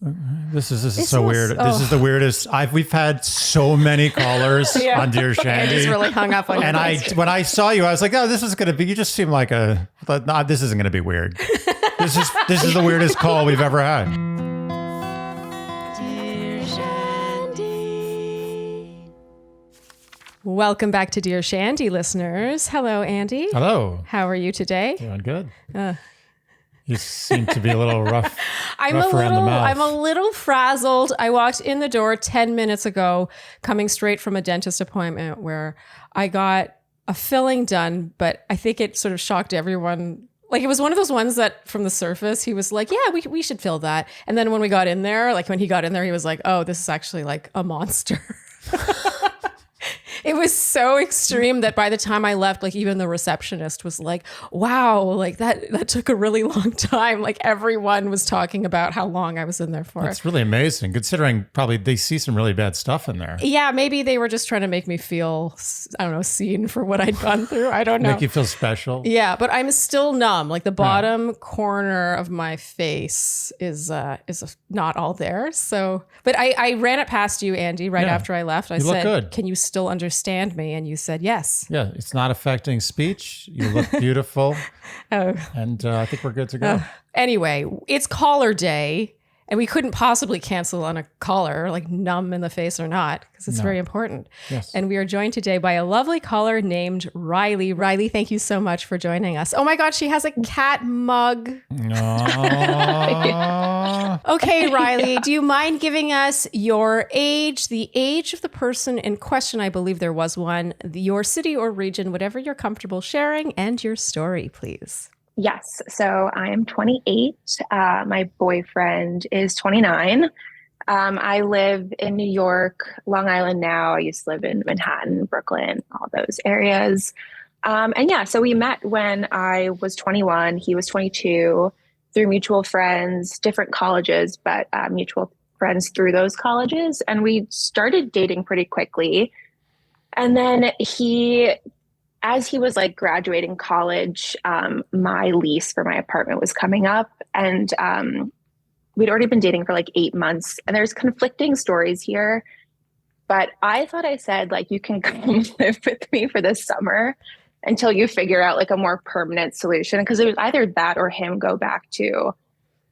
This is so weird. This is the weirdest. We've had so many callers on Dear Shandy. He's really hung up on you. And when I saw you, I was like, oh, this is going to be, you just seem like this isn't going to be weird. This is the weirdest call we've ever had. Dear Shandy. Welcome back to Dear Shandy, listeners. Hello, Andy. Hello. How are you today? Doing good. You seem to be a little rough. I'm a little frazzled. I walked in the door 10 minutes ago, coming straight from a dentist appointment where I got a filling done, but I think it sort of shocked everyone. Like, it was one of those ones that from the surface, he was like, yeah, we should fill that. And then when we got in there, he was like, oh, this is actually like a monster. It was so extreme that by the time I left, like even the receptionist was like, wow, like that took a really long time. Like everyone was talking about how long I was in there for. That's really amazing, considering probably they see some really bad stuff in there. Yeah, maybe they were just trying to make me feel, I don't know, seen for what I'd gone through. I don't know. Make you feel special. Yeah, but I'm still numb. Like the bottom corner of my face is not all there. So, but I ran it past you, Andy, right after I left. I said, good. Can you still understand me? And you said yes. Yeah, it's not affecting speech. You look beautiful. And I think we're good to go. Anyway, it's caller day, and we couldn't possibly cancel on a caller, like numb in the face or not, because it's very important. Yes. And we are joined today by a lovely caller named Riley. Riley, thank you so much for joining us. Oh my God, she has a cat mug. Okay, Riley, do you mind giving us your age, the age of the person in question? I believe there was one, your city or region, whatever you're comfortable sharing, and your story, please. Yes. So I am 28. My boyfriend is 29. I live in New York, Long Island now. I used to live in Manhattan, Brooklyn, all those areas. So we met when I was 21. He was 22 through mutual friends, different colleges, but mutual friends through those colleges. And we started dating pretty quickly. And then as he was like graduating college, my lease for my apartment was coming up, and we'd already been dating for like 8 months, and there's conflicting stories here. But I thought I said, like, you can come live with me for this summer until you figure out like a more permanent solution. Because it was either that or him go back to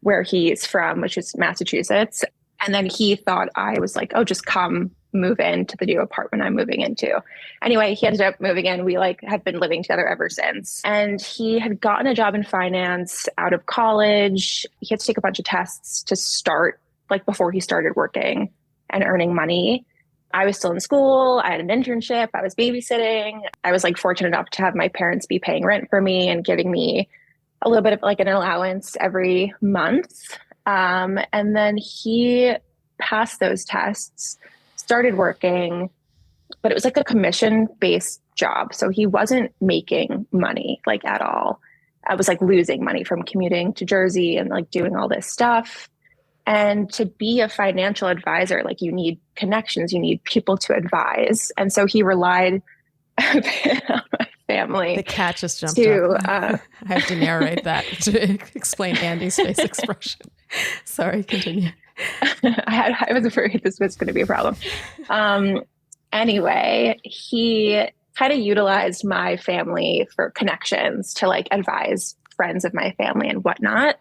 where he's from, which is Massachusetts. And then he thought I was like, oh, just come move into the new apartment I'm moving into. Anyway, he ended up moving in. We like have been living together ever since. And he had gotten a job in finance out of college. He had to take a bunch of tests to start, like before he started working and earning money. I was still in school. I had an internship. I was babysitting. I was like fortunate enough to have my parents be paying rent for me and giving me a little bit of like an allowance every month. And then he passed those tests, started working, but it was like a commission-based job. So he wasn't making money like at all. I was like losing money from commuting to Jersey and like doing all this stuff. And to be a financial advisor, like you need connections, you need people to advise. And so he relied a bit on my family. The cat just jumped up. I have to narrate that to explain Andy's face expression. Sorry, continue. I was afraid this was going to be a problem. Anyway, he kind of utilized my family for connections to like advise friends of my family and whatnot.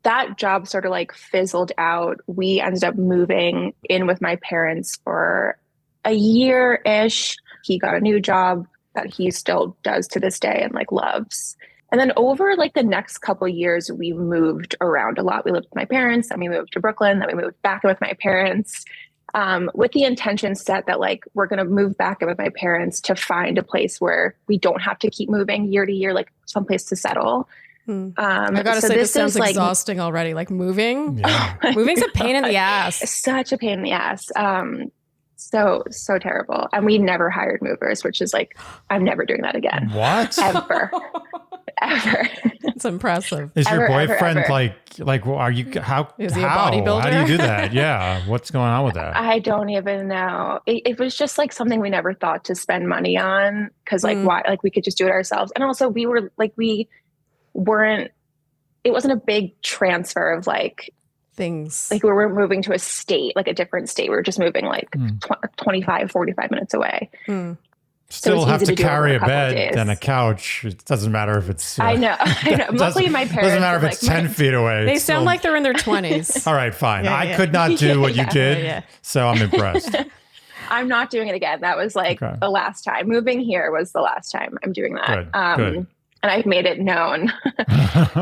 That job sort of like fizzled out. We ended up moving in with my parents for a year-ish. He got a new job that he still does to this day and like loves. And then over like the next couple of years, we moved around a lot. We lived with my parents, then we moved to Brooklyn, then we moved back in with my parents, with the intention set that like we're going to move back in with my parents to find a place where we don't have to keep moving year to year, like someplace to settle. I gotta say, this sounds exhausting already. Like moving's a pain in the ass. Such a pain in the ass. So terrible. And we never hired movers, which is like, I'm never doing that again. What? Ever. It's impressive. Is your boyfriend like, are you, is he a bodybuilder? How do you do that? Yeah. What's going on with that? I don't even know. It was just like something we never thought to spend money on. Cause like, why, like we could just do it ourselves. And also it wasn't a big transfer of like things. Like we were moving to a state, like a different state. We were just moving like 25, 45 minutes away. Still have to carry a bed days. and a couch. It doesn't matter if it's... I know. Luckily, my parents... Doesn't matter if it's 10 feet away. They sound like they're in their 20s. All right, fine. I could not do what you did, so I'm impressed. I'm not doing it again. That was like the last time. Moving here was the last time I'm doing that. Good. And I've made it known.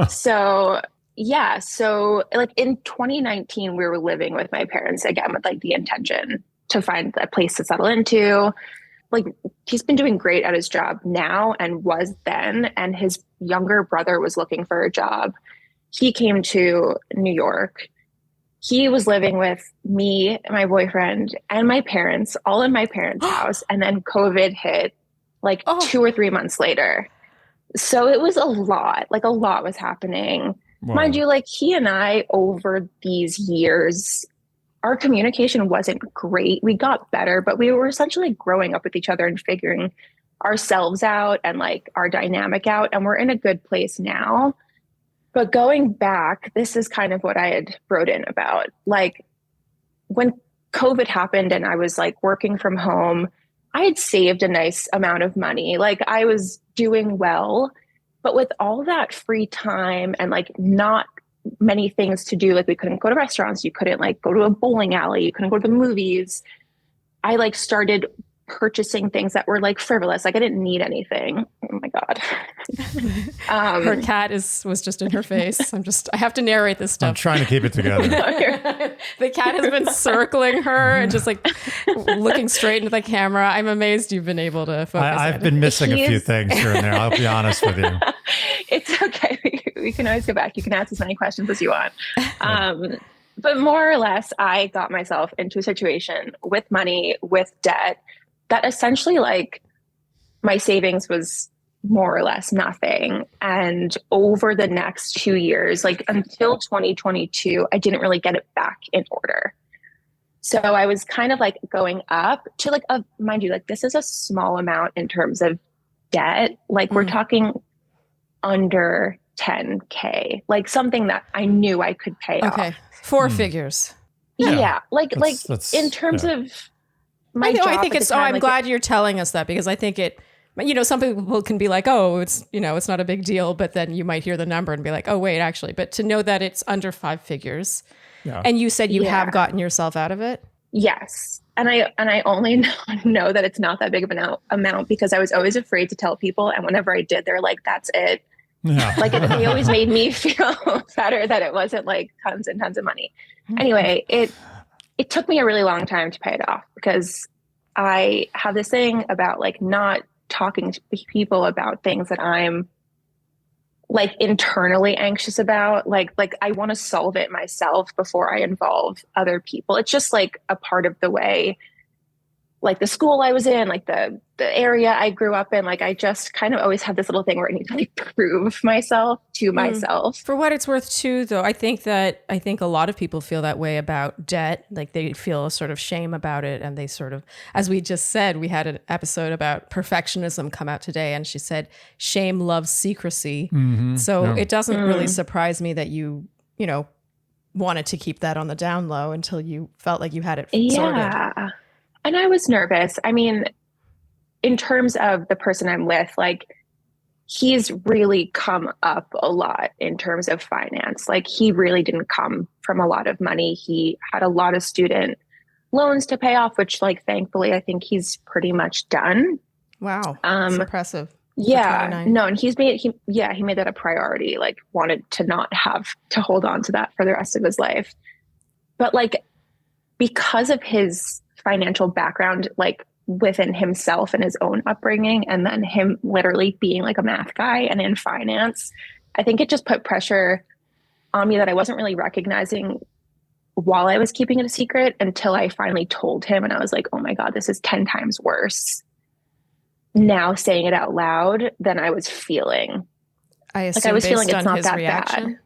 So like in 2019, we were living with my parents again with like the intention to find a place to settle into. Like he's been doing great at his job now and was then, and his younger brother was looking for a job. He came to New York. He was living with me, my boyfriend, and my parents, all in my parents' house. And then COVID hit like 2 or 3 months later. So it was a lot was happening. Wow. Mind you, like he and I over these years, our communication wasn't great. We got better, but we were essentially growing up with each other and figuring ourselves out and like our dynamic out. And we're in a good place now. But going back, this is kind of what I had wrote in about. Like when COVID happened and I was like working from home, I had saved a nice amount of money. Like I was doing well, but with all that free time and like not many things to do, like we couldn't go to restaurants, you couldn't like go to a bowling alley, you couldn't go to the movies. I like started purchasing things that were like frivolous. Like I didn't need anything. Oh my God. Her cat was just in her face. I have to narrate this stuff. I'm trying to keep it together. The cat has been circling her and just like looking straight into the camera. I'm amazed you've been able to focus. I've been missing a few things here and there. I'll be honest with you. It's okay. We can always go back. You can ask as many questions as you want. But more or less, I got myself into a situation with money, with debt, that essentially like my savings was more or less nothing. And over the next 2 years, like until 2022, I didn't really get it back in order. So I was kind of like going up to like, mind you, like this is a small amount in terms of debt. Like we're talking under 10K, like something that I knew I could pay off. Okay. 4 figures. Yeah. Like in terms of my job. I think it's, I'm glad you're telling us that because I think it, some people can be like, oh, it's, it's not a big deal, but then you might hear the number and be like, oh, wait, actually, but to know that it's under 5 figures and you said you have gotten yourself out of it. Yes. And I only know that it's not that big of an amount because I was always afraid to tell people. And whenever I did, they're like, that's it. Yeah. Like they always made me feel better that it wasn't like tons and tons of money. Anyway, it took me a really long time to pay it off because I have this thing about like not talking to people about things that I'm like internally anxious about. Like I want to solve it myself before I involve other people. It's just like a part of the way, like the school I was in, like the area I grew up in, like I just kind of always have this little thing where I need to like prove myself to myself. For what it's worth too, though, I think a lot of people feel that way about debt. Like they feel a sort of shame about it. And they sort of, as we just said, we had an episode about perfectionism come out today. And she said, shame loves secrecy. Mm-hmm. So it doesn't really surprise me that you wanted to keep that on the down low until you felt like you had it sorted. And I was nervous. I mean, in terms of the person I'm with, like he's really come up a lot in terms of finance. Like he really didn't come from a lot of money. He had a lot of student loans to pay off, which like, thankfully, I think he's pretty much done. Wow. That's impressive. Yeah, no. And he made that a priority, like wanted to not have to hold on to that for the rest of his life. But like, because of his financial background, like within himself and his own upbringing, and then him literally being like a math guy and in finance, I think it just put pressure on me that I wasn't really recognizing while I was keeping it a secret until I finally told him. And I was like, oh my God, this is 10 times worse now saying it out loud than I was feeling. I was feeling it's not that bad.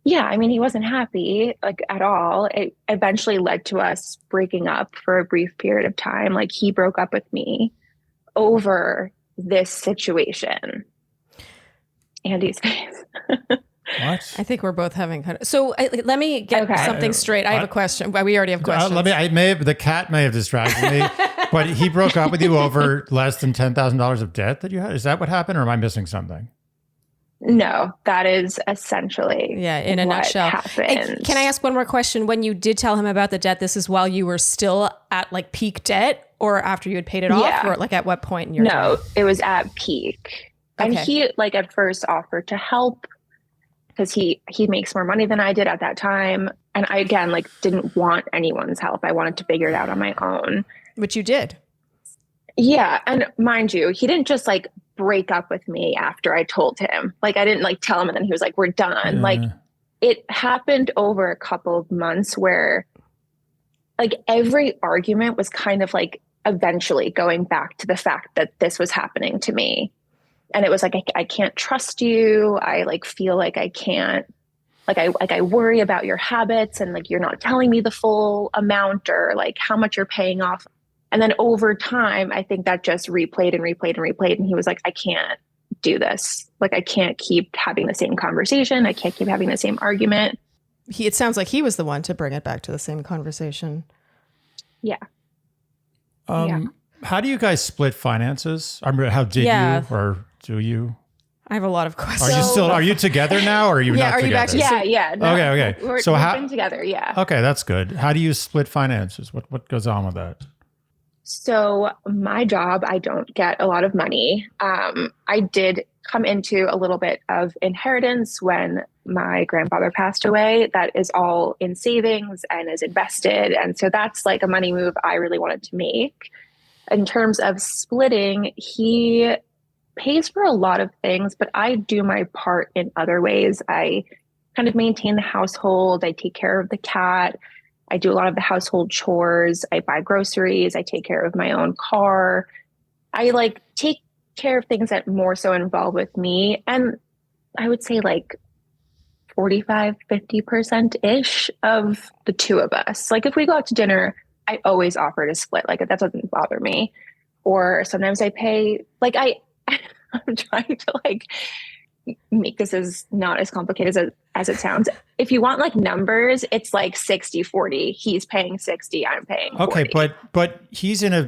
Yeah, I mean, he wasn't happy like at all. It eventually led to us breaking up for a brief period of time. Like he broke up with me over this situation. Andy's face. What? I think we're both having let me get something straight. I have a question. We already have questions. The cat may have distracted me, but he broke up with you over less than $10,000 of debt that you had. Is that what happened, or am I missing something? No, that is essentially in a nutshell. Happened. Can I ask one more question? When you did tell him about the debt, this is while you were still at like peak debt, or after you had paid it off, or like at what point in your time? It was at peak. Okay. And he like at first offered to help because he makes more money than I did at that time. And I, again, like didn't want anyone's help. I wanted to figure it out on my own. Which you did. Yeah. And mind you, he didn't just like break up with me after I told him. Like I didn't like tell him and then he was like, we're done. Like it happened over a couple of months where like every argument was kind of like eventually going back to the fact that this was happening to me. And it was like, I can't trust you. I like feel like I can't, like I worry about your habits and like, you're not telling me the full amount or like how much you're paying off. And then over time, I think that just replayed and replayed and replayed. And he was like, I can't do this. Like, I can't keep having the same conversation. I can't keep having the same argument. It sounds like he was the one to bring it back to the same conversation. Yeah. How do you guys split finances? I mean, how did you, or do you? I have a lot of questions. Are you together now, or are you not are together? You back to yeah. No, okay. We've been together, yeah. Okay, that's good. How do you split finances? What goes on with that? So my job, I don't get a lot of money. I did come into a little bit of inheritance when my grandfather passed away. That is all in savings and is invested. And so that's like a money move I really wanted to make. In terms of splitting, he pays for a lot of things, but I do my part in other ways. I kind of maintain the household. I take care of the cat. I do a lot of the household chores. I buy groceries. I take care of my own car. I like take care of things that more so involve with me. And I would say like 45-50% ish of the two of us. Like if we go out to dinner, I always offer to split. Like that doesn't bother me. Or sometimes I pay, like I'm trying to like make this as not as complicated as it sounds. If you want like numbers, it's like 60-40. He's paying 60, I'm paying 40. Okay, but he's in a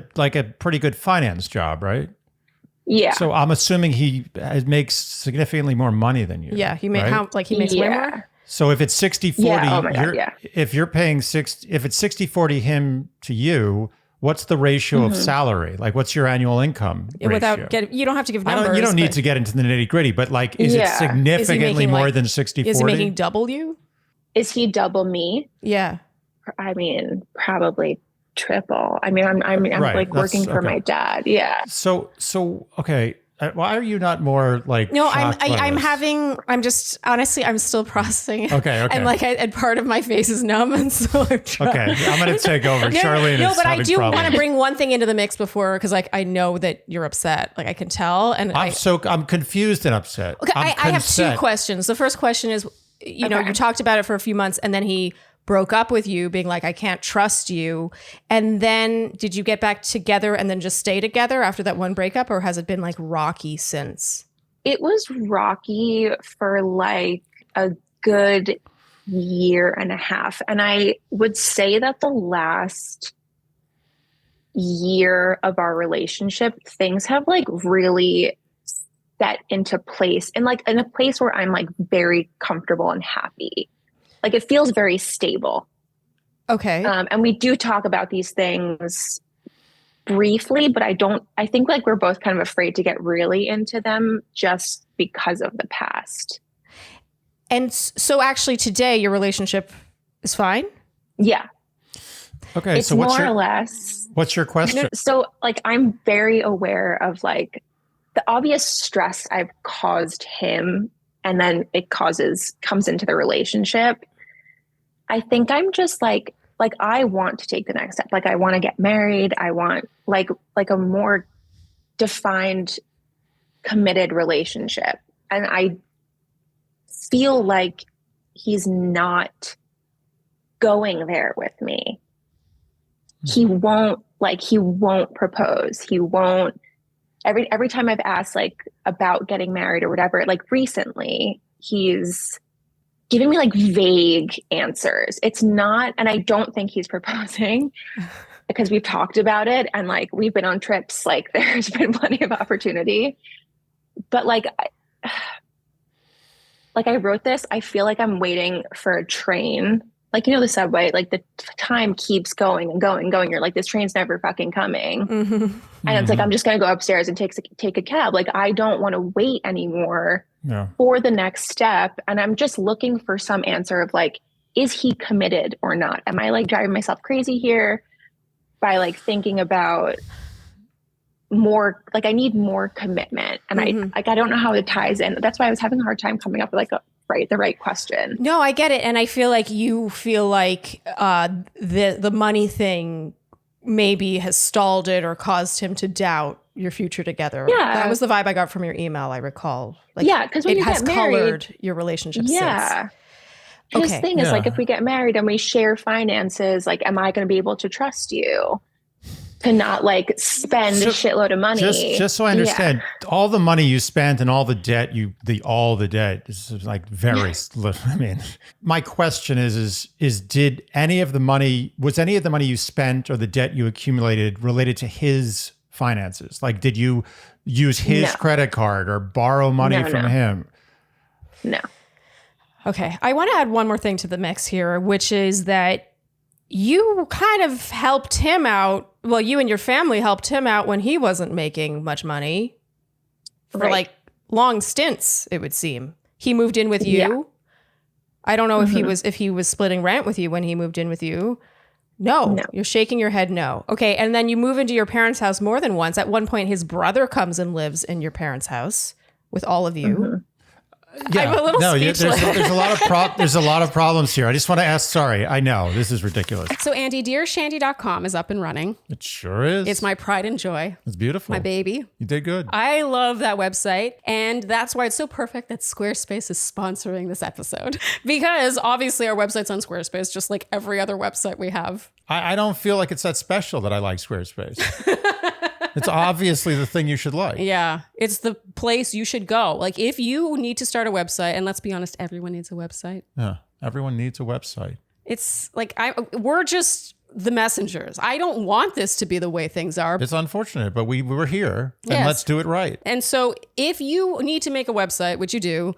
pretty good finance job, right? Yeah. So I'm assuming he makes significantly more money than you. Yeah, he right? He makes way more. So if it's 60-40, if it's 60-40 him to you, what's the ratio of salary? Like, what's your annual income ratio? You don't have to give numbers. You don't need to get into the nitty gritty, but like, is it significantly more than 60-40? Is he making double you? Is he double me? Yeah. I mean, probably triple. I mean, I'm right. like working for my dad. Yeah. So okay. Why are you not more like? No, I'm just honestly, I'm still processing it. Okay. And part of my face is numb, and so I'm trying. Okay, I'm going to take over. Sharleen. No, but I do want to bring one thing into the mix before, because like I know that you're upset. Like I can tell, and I'm confused and upset. Okay, I have two questions. The first question is, you know, you talked about it for a few months, and then he broke up with you, being like, I can't trust you. And then did you get back together and then just stay together after that one breakup, or has it been like rocky since? It was rocky for like a good year and a half. And I would say that the last year of our relationship, things have like really set into place, and like in a place where I'm like very comfortable and happy. Like it feels very stable. Okay. And we do talk about these things briefly, but I think like we're both kind of afraid to get really into them just because of the past. And so actually today your relationship is fine? Yeah. Okay. It's so more or less. What's your question? So like, I'm very aware of like the obvious stress I've caused him, and then it comes into the relationship. I think I'm just like I want to take the next step. Like I want to get married. I want like a more defined, committed relationship. And I feel like he's not going there with me. He won't propose. He won't. Every time I've asked like about getting married or whatever, like recently, he's giving me like vague answers. It's not, and I don't think he's proposing because we've talked about it and like we've been on trips, like there's been plenty of opportunity. But like I wrote this, I feel like I'm waiting for a train. Like, you know, the subway, like the time keeps going and going and going. You're like, this train's never fucking coming. And it's like, I'm just going to go upstairs and take a cab. Like, I don't want to wait anymore for the next step. And I'm just looking for some answer of like, is he committed or not? Am I like driving myself crazy here by like thinking about more, like I need more commitment. And I don't know how it ties in. That's why I was having a hard time coming up with like the right question. No, I get it. And I feel like you feel like the money thing maybe has stalled it or caused him to doubt your future together. Yeah. That was the vibe I got from your email, I recall. Like, yeah, because when it you has get married, colored your relationship since. His thing is like, if we get married and we share finances, like, am I going to be able to trust you to not like spend a shitload of money? Just so I understand, all the money you spent and all the debt all the debt is like very little. I mean, my question is did any of the money you spent or the debt you accumulated related to his finances? Like, did you use his credit card or borrow money from him? No. Okay. I want to add one more thing to the mix here, which is that you kind of helped him out. Well, you and your family helped him out when he wasn't making much money for like long stints, it would seem. He moved in with you. Yeah. I don't know if he was splitting rent with you when he moved in with you. No. You're shaking your head no. Okay, and then you move into your parents' house more than once. At one point, his brother comes and lives in your parents' house with all of you. Yeah. I'm a little speechless. There's a lot of problems here. I just want to ask, sorry, I know, this is ridiculous. So Andy, dearshandy.com is up and running. It sure is. It's my pride and joy. It's beautiful. My baby. You did good. I love that website. And that's why it's so perfect that Squarespace is sponsoring this episode. Because obviously our website's on Squarespace, just like every other website we have. I don't feel like it's that special that I like Squarespace. It's obviously the thing you should like. Yeah. It's the place you should go. Like if you need to start a website, and let's be honest, everyone needs a website. Yeah. Everyone needs a website. It's like, we're just the messengers. I don't want this to be the way things are. It's unfortunate, but we're here and let's do it right. And so if you need to make a website, which you do,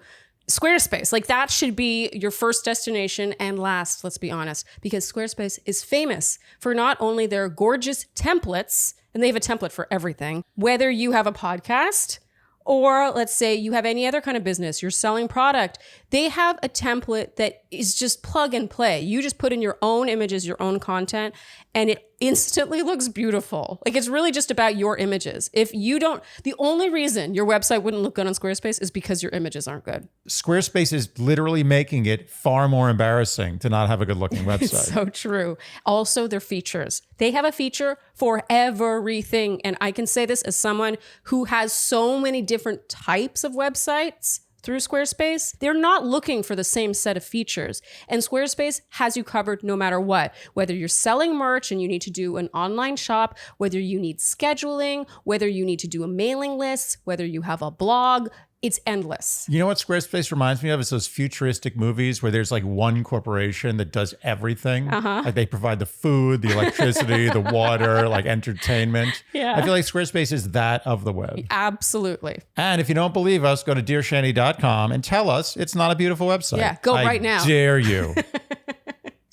Squarespace, like that should be your first destination and last, let's be honest, because Squarespace is famous for not only their gorgeous templates, and they have a template for everything, whether you have a podcast or let's say you have any other kind of business, you're selling product, they have a template that is just plug and play. You just put in your own images, your own content, and it instantly looks beautiful. Like it's really just about your images. If you don't, the only reason your website wouldn't look good on Squarespace is because your images aren't good. Squarespace is literally making it far more embarrassing to not have a good looking website. It's so true. Also, their features. They have a feature for everything. And I can say this as someone who has so many different types of websites through Squarespace. They're not looking for the same set of features. And Squarespace has you covered no matter what. Whether you're selling merch and you need to do an online shop, whether you need scheduling, whether you need to do a mailing list, whether you have a blog, it's endless. You know what Squarespace reminds me of? Is those futuristic movies where there's like one corporation that does everything. Like they provide the food, the electricity, the water, like entertainment. Yeah. I feel like Squarespace is that of the web. Absolutely. And if you don't believe us, go to dearshandy.com and tell us it's not a beautiful website. Yeah, go right now. I dare you.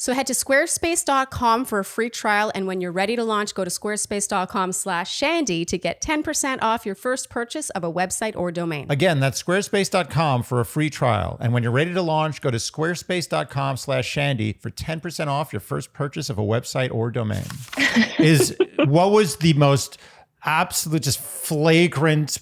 So head to squarespace.com for a free trial. And when you're ready to launch, go to squarespace.com/Shandy to get 10% off your first purchase of a website or domain. Again, that's squarespace.com for a free trial. And when you're ready to launch, go to squarespace.com/Shandy for 10% off your first purchase of a website or domain. What was the most absolute, just flagrant,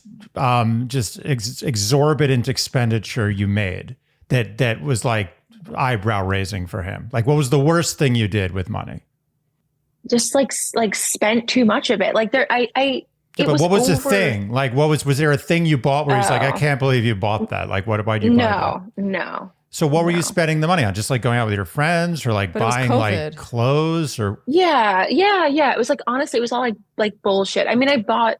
just exorbitant expenditure you made that was like eyebrow raising for him? Like, what was the worst thing you did with money? Just like spent too much of it. Like there, but what was the thing? Like, was there a thing you bought where he's like, I can't believe you bought that? Like, why'd you buy that? No. So what were you spending the money on? Just like going out with your friends or like buying like clothes or? Yeah. It was like, honestly, it was all like bullshit. I mean, I bought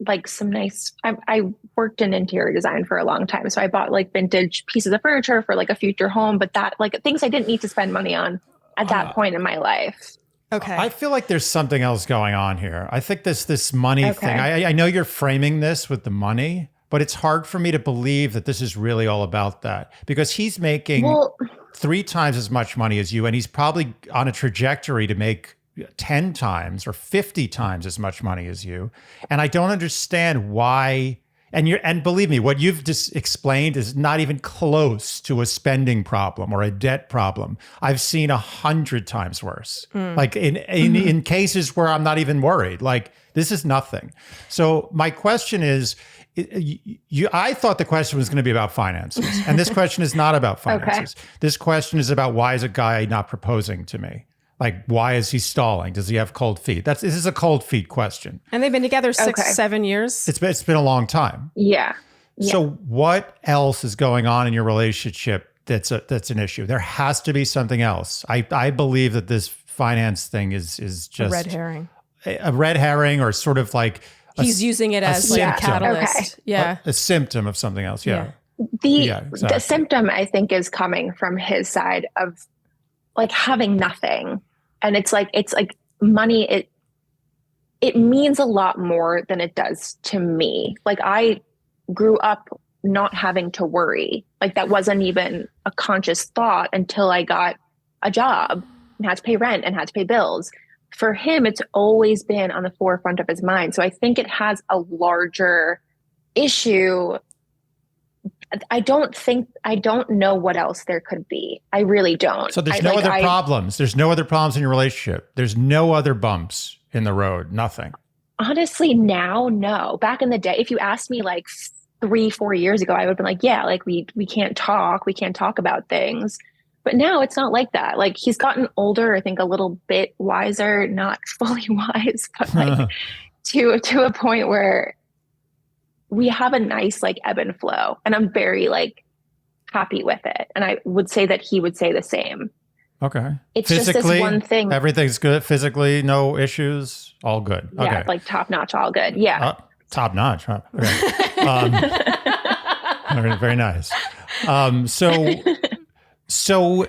like some nice, I worked in interior design for a long time. So I bought like vintage pieces of furniture for like a future home, but that like things I didn't need to spend money on at that point in my life. Okay. I feel like there's something else going on here. I think this money thing, I know you're framing this with the money, but it's hard for me to believe that this is really all about that, because he's making 3 times as much money as you, and he's probably on a trajectory to make 10 times or 50 times as much money as you. And I don't understand why. And believe me, what you've just explained is not even close to a spending problem or a debt problem. I've seen 100 times worse. Like in cases where I'm not even worried. Like, this is nothing. So my question is, I thought the question was going to be about finances, and this question is not about finances. This question is about, why is a guy not proposing to me? Like, why is he stalling? Does he have cold feet? This is a cold feet question. And they've been together 6-7 years. It's been a long time. Yeah. So what else is going on in your relationship that's an issue? There has to be something else. I believe that this finance thing is just a red herring. A red herring, or sort of like he's using it as like a catalyst. A symptom of something else. The symptom, I think, is coming from his side of like having nothing. And it's like money, it means a lot more than it does to me. Like, I grew up not having to worry. Like, that wasn't even a conscious thought until I got a job and had to pay rent and had to pay bills. For him, it's always been on the forefront of his mind. So I think it has a larger issue. I don't know what else there could be. I really don't. So there's no other problems. There's no other problems in your relationship. There's no other bumps in the road. Nothing. Honestly, now, no. Back in the day, if you asked me like 3-4 years ago, I would have been like, yeah, like we can't talk. We can't talk about things. But now it's not like that. Like, he's gotten older, I think a little bit wiser, not fully wise, but like to a point where we have a nice like ebb and flow, and I'm very like happy with it. And I would say that he would say the same. Okay. It's physically, just this one thing. Everything's good. Physically, no issues. All good. Okay. Yeah, like top notch, all good. Yeah. Top notch. Huh? Okay. Very nice. So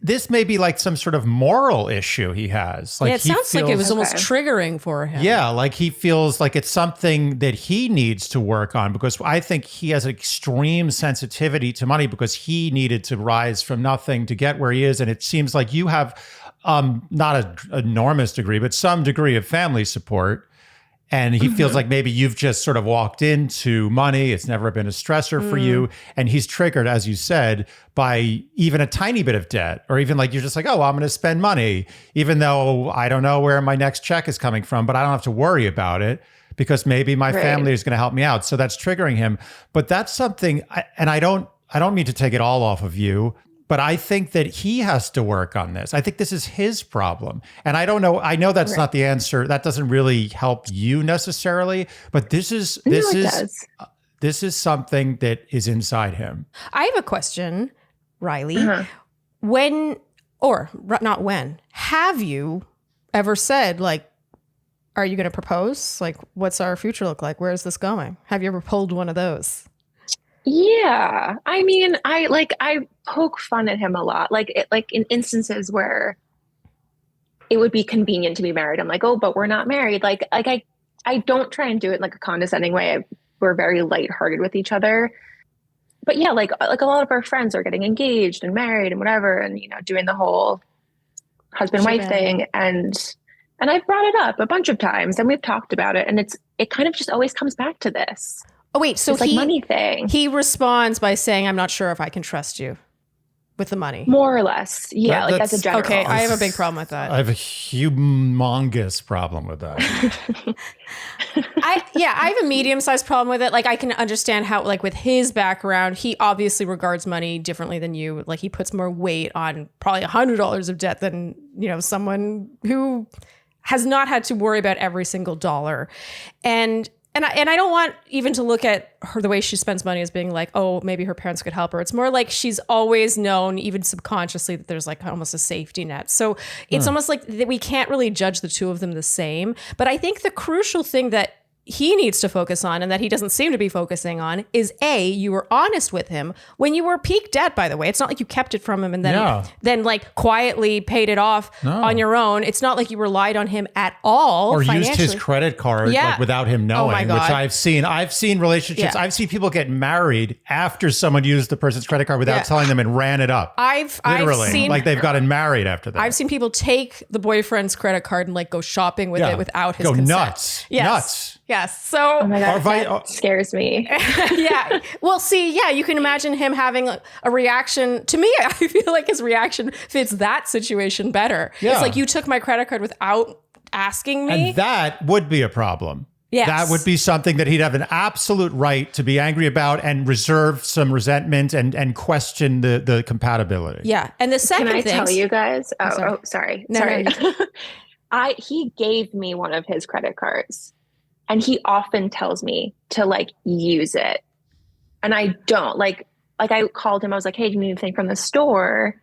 this may be like some sort of moral issue he has. Like, it sounds like it was almost triggering for him. Yeah, like he feels like it's something that he needs to work on, because I think he has an extreme sensitivity to money, because he needed to rise from nothing to get where he is. And it seems like you have not an enormous degree, but some degree of family support. And he feels like maybe you've just sort of walked into money. It's never been a stressor for you. And he's triggered, as you said, by even a tiny bit of debt, or even like you're just like, oh, I'm going to spend money, even though I don't know where my next check is coming from, but I don't have to worry about it because maybe my family is going to help me out. So that's triggering him. But that's something, and I don't mean to take it all off of you, but I think that he has to work on this. I think this is his problem. And I don't know, I know that's not the answer. That doesn't really help you necessarily, but this is something that is inside him. I have a question, Riley. Have you ever said, like, are you going to propose? Like, what's our future look like? Where is this going? Have you ever pulled one of those? Yeah. I mean, I poke fun at him a lot. Like in instances where it would be convenient to be married, I'm like, oh, but we're not married. Like I don't try and do it in like a condescending way. We're very lighthearted with each other. But yeah, like a lot of our friends are getting engaged and married and whatever, and doing the whole husband-wife thing. And I've brought it up a bunch of times, and we've talked about it, and it kind of just always comes back to this. Oh, wait, so it's like money thing. He responds by saying, I'm not sure if I can trust you with the money. More or less. Yeah, that's a general. Okay, I have a big problem with that. I have a humongous problem with that. I have a medium-sized problem with it. Like, I can understand how, like, with his background, he obviously regards money differently than you. Like, he puts more weight on probably $100 of debt than, someone who has not had to worry about every single dollar. And I don't want even to look at her, the way she spends money, as being like, oh, maybe her parents could help her. It's more like she's always known, even subconsciously, that there's like almost a safety net. So it's almost like that we can't really judge the two of them the same. But I think the crucial thing that he needs to focus on and that he doesn't seem to be focusing on is A, you were honest with him when you were peak debt, by the way. It's not like you kept it from him and then like quietly paid it off on your own. It's not like you relied on him at all. Or used his credit card like, without him knowing, which I've seen. I've seen relationships. Yeah. I've seen people get married after someone used the person's credit card without telling them and ran it up. I've seen, like they've gotten married after that. I've seen people take the boyfriend's credit card and like go shopping with it without his consent. Nuts. Yes. Nuts. Yes. So, oh my God, that scares me. Yeah. Well, see, you can imagine him having a reaction. To me, I feel like his reaction fits that situation better. Yeah. It's like, you took my credit card without asking me. And that would be a problem. Yes. That would be something that he'd have an absolute right to be angry about and reserve some resentment and question the compatibility. Yeah. And the second thing. Can I tell you guys? Sorry. No, sorry. No. He gave me one of his credit cards. And he often tells me to like use it. And I don't like I called him. I was like, hey, do you need anything from the store?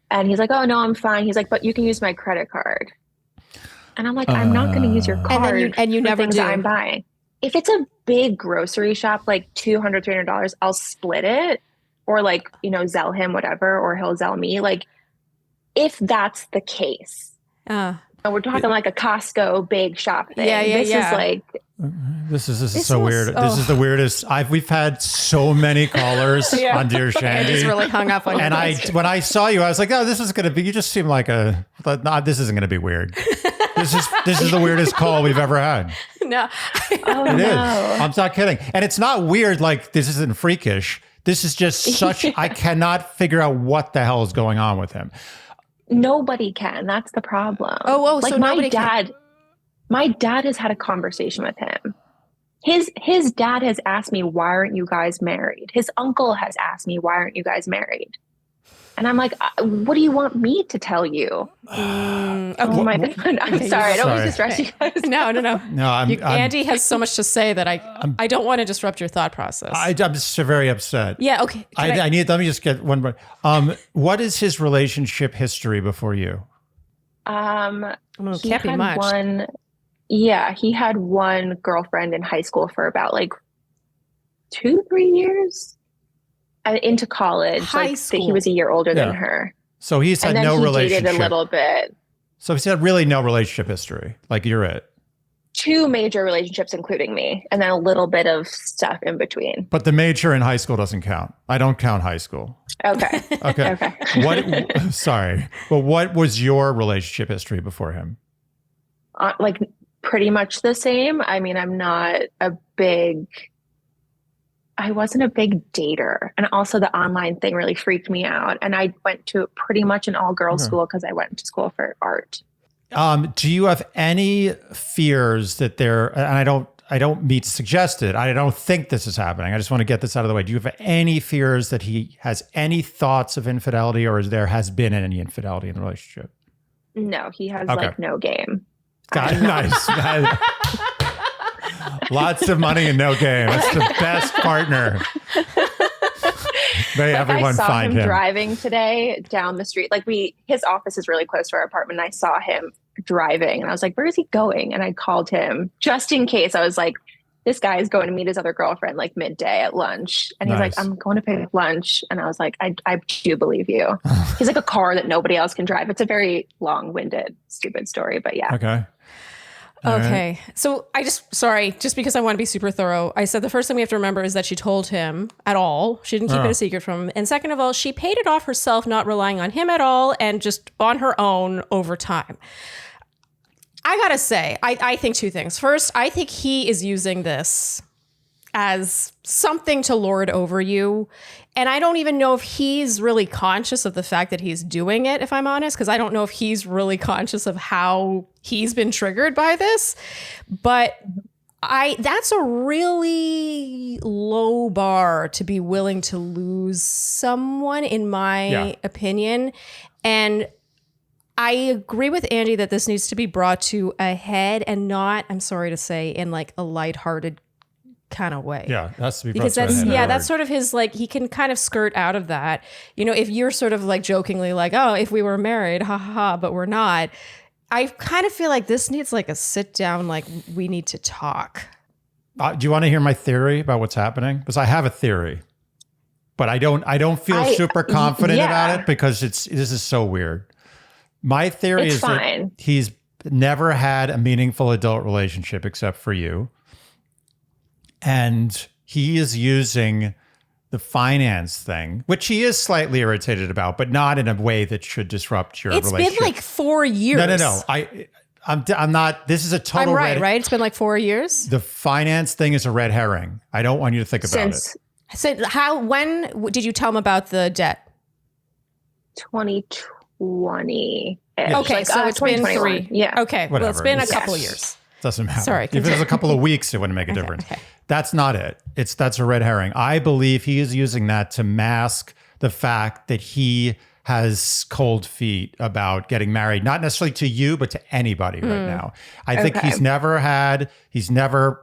And he's like, oh no, I'm fine. He's like, but you can use my credit card. And I'm like, I'm not going to use your card. And you never do. I'm buying. If it's a big grocery shop, like $200, $300, I'll split it or like, Zelle him, whatever, or he'll Zelle me. Like if that's the case. We're talking like a Costco big shop thing. This is like... This is so weird. This is the weirdest. We've had so many callers on Dear Shandy. Andy's really hung up on you. And when I saw you, I was like, oh, this is going to be, you just seem like this isn't going to be weird. This is the weirdest call we've ever had. No. It is. I'm not kidding. And it's not weird like this isn't freakish. This is just such, I cannot figure out what the hell is going on with him. Nobody can. That's the problem. Like so my dad has had a conversation with him. His dad has asked me, why aren't you guys married? His uncle has asked me, why aren't you guys married? And I'm like, what do you want me to tell you? I'm sorry. I don't mean to distress you guys. No. Andy has so much to say that I don't want to disrupt your thought process. I'm just very upset. Yeah. Okay. Let me just get one more. What is his relationship history before you? It can't be much. He had one girlfriend in high school for about like 2-3 years. Into college, high school. He was a year older than her. So he's had no relationship. Dated a little bit. So he's had really no relationship history. Like you're it. 2 major relationships, including me, and then a little bit of stuff in between. But the major in high school doesn't count. I don't count high school. Okay. Sorry, but what was your relationship history before him? Like pretty much the same. I mean, I wasn't a big dater. And also the online thing really freaked me out. And I went to pretty much an all-girls school because I went to school for art. Do you have any fears that and I don't mean to suggest it. I don't think this is happening. I just want to get this out of the way. Do you have any fears that he has any thoughts of infidelity or there has been any infidelity in the relationship? No, he has like no game. God, nice. Lots of money and no game. That's the best partner. May everyone find him. I saw him driving today down the street. Like his office is really close to our apartment. And I saw him driving and I was like, where is he going? And I called him just in case. I was like, this guy is going to meet his other girlfriend like midday at lunch. And he's like, I'm going to pick up lunch. And I was like, I do believe you. He's like a car that nobody else can drive. It's a very long-winded, stupid story, but yeah. Okay. Okay. So just because I want to be super thorough, I said the first thing we have to remember is that she told him at all. She didn't keep it a secret from him. And second of all, she paid it off herself, not relying on him at all and just on her own over time. I gotta say, I think 2 things. First, I think he is using this as something to lord over you. And I don't even know if he's really conscious of the fact that he's doing it, if I'm honest, because I don't know if he's really conscious of how he's been triggered by this. But that's a really low bar to be willing to lose someone, in my opinion. And I agree with Andy that this needs to be brought to a head and not, I'm sorry to say, in like a lighthearted kind of way. Yeah, that's to be because that's sort of his, like, he can kind of skirt out of that. If you're sort of like jokingly like, oh, if we were married, ha ha ha, but we're not. I kind of feel like this needs like a sit down, like we need to talk. Do you want to hear my theory about what's happening? Because I have a theory, but I don't feel super confident about it because this is so weird. My theory is that he's never had a meaningful adult relationship except for you. And he is using the finance thing, which he is slightly irritated about, but not in a way that should disrupt your relationship. It's been like 4 years. No. I'm not, this is a total right? It's been like 4 years. The finance thing is a red herring. I don't want you to think about it. So when did you tell him about the debt? 2020. Okay, so it's been 3. Yeah. Okay, whatever. Well, it's been a couple years. Doesn't matter. Sorry. If it was a couple of weeks, it wouldn't make a difference. Okay. That's not it. That's a red herring. I believe he is using that to mask the fact that he has cold feet about getting married, not necessarily to you, but to anybody right now. I think he's never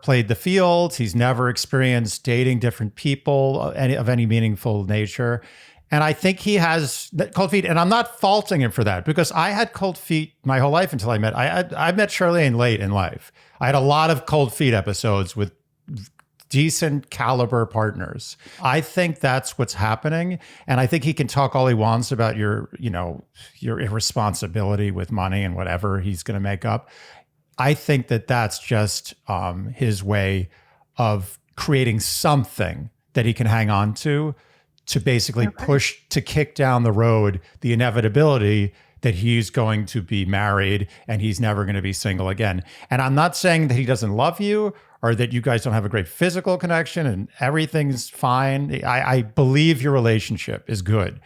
played the field. He's never experienced dating different people of any meaningful nature. And I think he has cold feet, and I'm not faulting him for that because I had cold feet my whole life until I met Sharleen late in life. I had a lot of cold feet episodes with decent caliber partners. I think that's what's happening, and I think he can talk all he wants about your irresponsibility with money and whatever he's going to make up. I think that that's just his way of creating something that he can hang on to basically kick down the road the inevitability that he's going to be married and he's never going to be single again. And I'm not saying that he doesn't love you or that you guys don't have a great physical connection and everything's fine. I believe your relationship is good,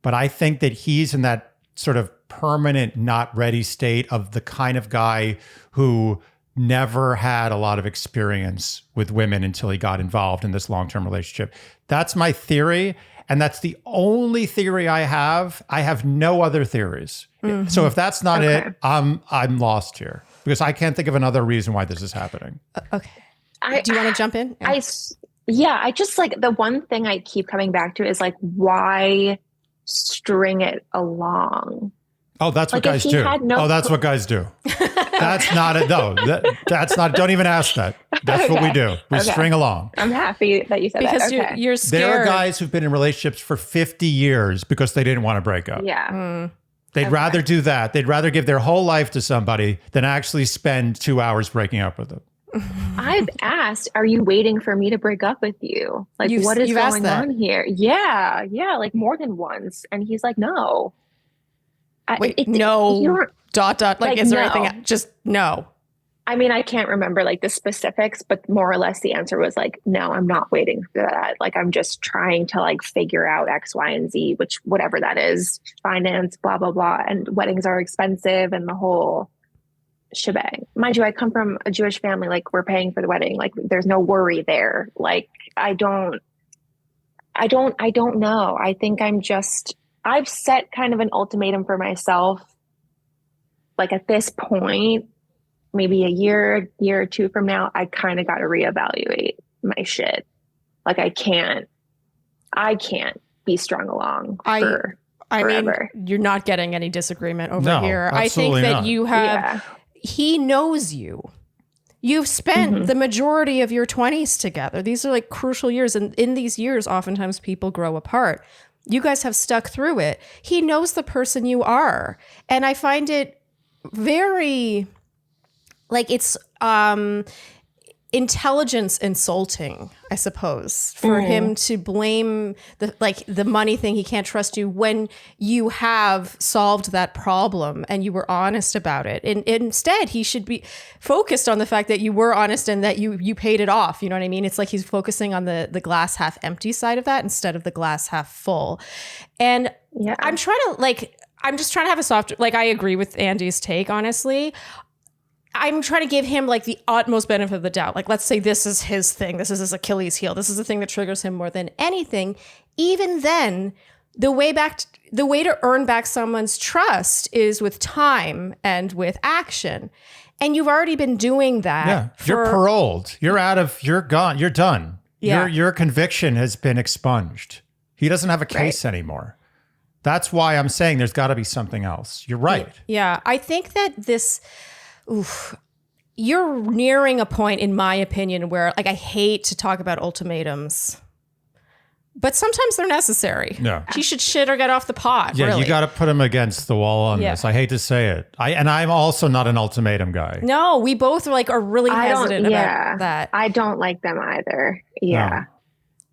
but I think that he's in that sort of permanent not ready state of the kind of guy who never had a lot of experience with women until he got involved in this long-term relationship. That's my theory. And that's the only theory I have. I have no other theories. Mm-hmm. So if that's not it, I'm lost here because I can't think of another reason why this is happening. Okay. Do you want to jump in? Yeah. I just like the one thing I keep coming back to is like, why string it along? Oh, that's what guys do. That's what guys do. That's not it. No, that's not. Don't even ask that. That's what we do. We string along. I'm happy that you said because that. You're scared. There are guys who've been in relationships for 50 years because they didn't want to break up. Yeah. They'd rather do that. They'd rather give their whole life to somebody than actually spend 2 hours breaking up with them. I've asked, are you waiting for me to break up with you? Like, what is going on here? Yeah. Like more than once. And he's like, no. No. Like, is there anything? Just no. I mean, I can't remember like the specifics, but more or less the answer was like, no, I'm not waiting for that. Like, I'm just trying to like figure out X, Y, and Z, which whatever that is, finance, blah, blah, blah. And weddings are expensive and the whole shebang. Mind you, I come from a Jewish family. Like, we're paying for the wedding. Like, there's no worry there. Like, I don't know. I think I've set kind of an ultimatum for myself. Like at this point, maybe a year or two from now, I kind of got to reevaluate my shit. Like I can't be strung along forever. I mean, you're not getting any disagreement over here. I think that not. You have, he knows you. You've spent the majority of your 20s together. These are like crucial years. And in these years, oftentimes people grow apart. You guys have stuck through it. He knows the person you are. And I find it very, like, it's intelligence insulting, I suppose, for him to blame the money thing. He can't trust you when you have solved that problem and you were honest about it. And instead, he should be focused on the fact that you were honest and that you paid it off. You know what I mean? It's like he's focusing on the glass half empty side of that instead of the glass half full. And I'm just trying to have a soft, like, I agree with Andy's take, honestly. I'm trying to give him like the utmost benefit of the doubt. Like, let's say this is his thing. This is his Achilles heel. This is the thing that triggers him more than anything. Even then, the way to earn back someone's trust is with time and with action. And you've already been doing that. Yeah, you're paroled. You're gone. You're done. Yeah. Your conviction has been expunged. He doesn't have a case anymore. That's why I'm saying there's got to be something else. You're right. Yeah. I think that you're nearing a point, in my opinion, where like I hate to talk about ultimatums, but sometimes they're necessary. Yeah. She should shit or get off the pot. Yeah, really. you got to put him against the wall on this. I hate to say it. I'm also not an ultimatum guy. No, we both are really hesitant about that. I don't like them either. Yeah.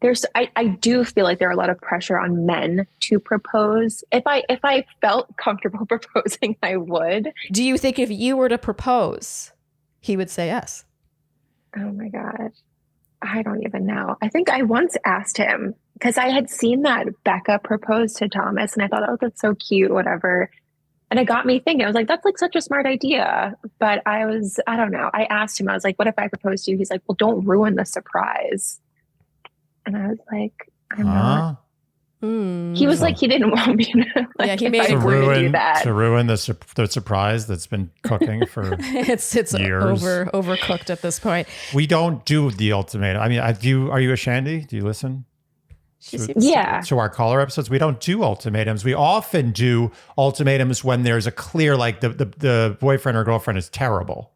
No. I do feel like there are a lot of pressure on men to propose. If I felt comfortable proposing, I would. Do you think if you were to propose, he would say yes? Oh my God. I don't even know. I think I once asked him because I had seen that Becca proposed to Thomas and I thought, oh, that's so cute, whatever. And it got me thinking, I was like, that's like such a smart idea. But I don't know. I asked him, I was like, what if I propose to you? He's like, well, don't ruin the surprise. And I was like, I'm not. He was like, he didn't want me to. Like, he made it ruin that. To ruin the surprise that's been cooking for it's years. Overcooked at this point. We don't do the ultimatum. I mean, are you a Shandy? Do you listen? To our caller episodes, we don't do ultimatums. We often do ultimatums when there's a clear, like the boyfriend or girlfriend is terrible.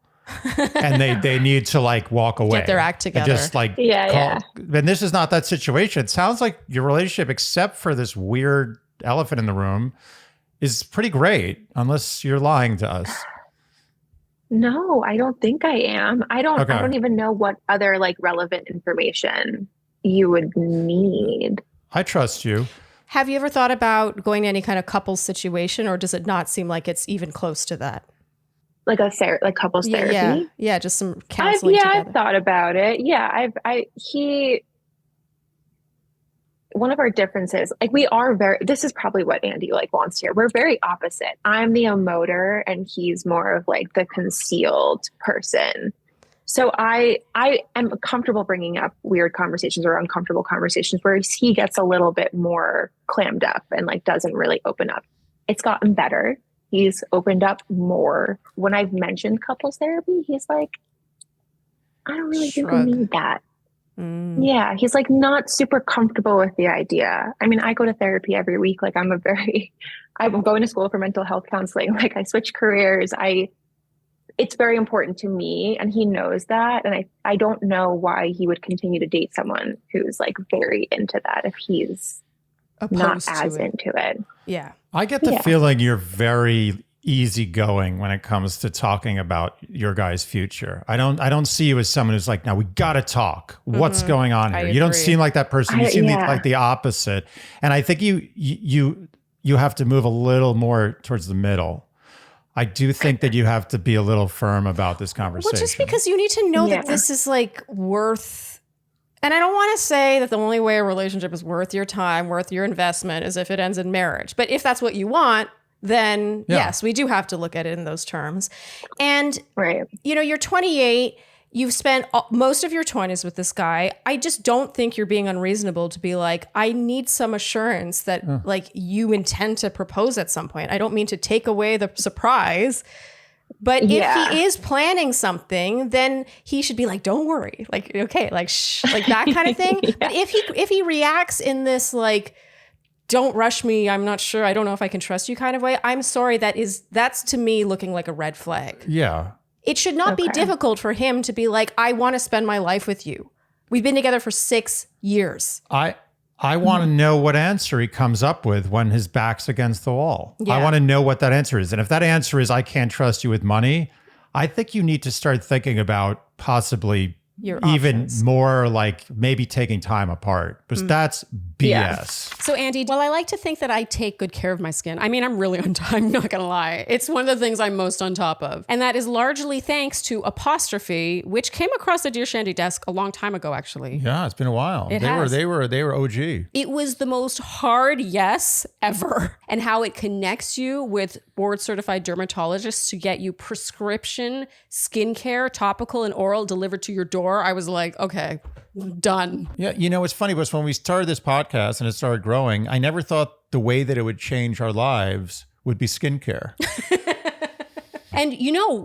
And they need to like walk away. Get their act together. And just like, and this is not that situation. It sounds like your relationship, except for this weird elephant in the room, is pretty great, unless you're lying to us. No, I don't think I am. I don't even know what other like relevant information you would need. I trust you. Have you ever thought about going to any kind of couples situation, or does it not seem like it's even close to that? Like couples therapy? Yeah, just some counseling together. I've thought about it. Yeah, one of our differences, like we are this is probably what Andy like wants to hear. We're very opposite. I'm the emoter and he's more of like the concealed person. So I am comfortable bringing up weird conversations or uncomfortable conversations where he gets a little bit more clammed up and like doesn't really open up. It's gotten better. He's opened up more. When I've mentioned couples therapy, he's like, I don't really think we need that. Yeah, he's like not super comfortable with the idea. I mean, I go to therapy every week. Like I'm going to school for mental health counseling. Like I switch careers. It's very important to me and he knows that. And I don't know why he would continue to date someone who's like very into that if he's opposed not as into it. Yeah. I get the feeling you're very easygoing when it comes to talking about your guy's future. I don't see you as someone who's like, now we got to talk. What's going on here? You don't seem like that person. You seem like the opposite. And I think you have to move a little more towards the middle. I do think that you have to be a little firm about this conversation. Well, just because you need to know that this is like worth, and I don't want to say that the only way a relationship is worth your time, worth your investment is if it ends in marriage. But if that's what you want, then yes, we do have to look at it in those terms. And, you're 28. You've spent most of your 20s with this guy. I just don't think you're being unreasonable to be like, I need some assurance that like you intend to propose at some point. I don't mean to take away the surprise, but if he is planning something, then he should be like, don't worry. Like, okay, like, shh, like that kind of thing. But if he reacts in this, like, don't rush me, I'm not sure, I don't know if I can trust you kind of way, I'm sorry, that's to me looking like a red flag. Yeah. It should not be difficult for him to be like, I want to spend my life with you. We've been together for 6 years. I want to know what answer he comes up with when his back's against the wall. Yeah. I want to know what that answer is. And if that answer is, I can't trust you with money, I think you need to start thinking about possibly even more like maybe taking time apart, because that's BS. Yeah. So Andy, well, I like to think that I take good care of my skin. I mean, I'm really I'm not going to lie. It's one of the things I'm most on top of. And that is largely thanks to Apostrophe, which came across the Dear Shandy desk a long time ago, actually. Yeah, it's been a while. They were OG. It was the most hard yes ever. And how it connects you with board certified dermatologists to get you prescription skincare, topical and oral, delivered to your door. I was like, okay, done. Yeah, what's funny was when we started this podcast and it started growing, I never thought the way that it would change our lives would be skincare. And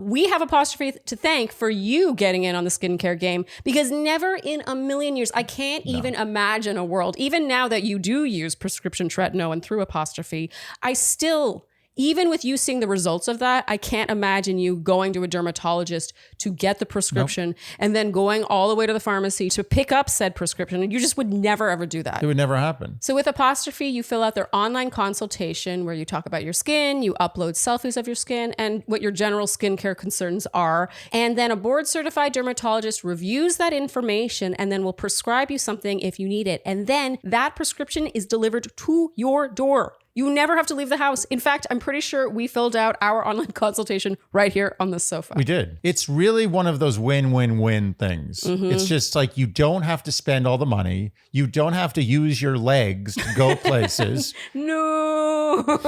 we have Apostrophe to thank for you getting in on the skincare game, because never in a million years, I can't even imagine a world, even now that you do use prescription tretinoin and through Apostrophe, I still, even with you seeing the results of that, I can't imagine you going to a dermatologist to get the prescription and then going all the way to the pharmacy to pick up said prescription. And you just would never, ever do that. It would never happen. So with Apostrophe, you fill out their online consultation where you talk about your skin, you upload selfies of your skin and what your general skincare concerns are. And then a board certified dermatologist reviews that information and then will prescribe you something if you need it. And then that prescription is delivered to your door. You never have to leave the house. In fact, I'm pretty sure we filled out our online consultation right here on the sofa. We did. It's really one of those win-win-win things. Mm-hmm. It's just like you don't have to spend all the money. You don't have to use your legs to go places. No,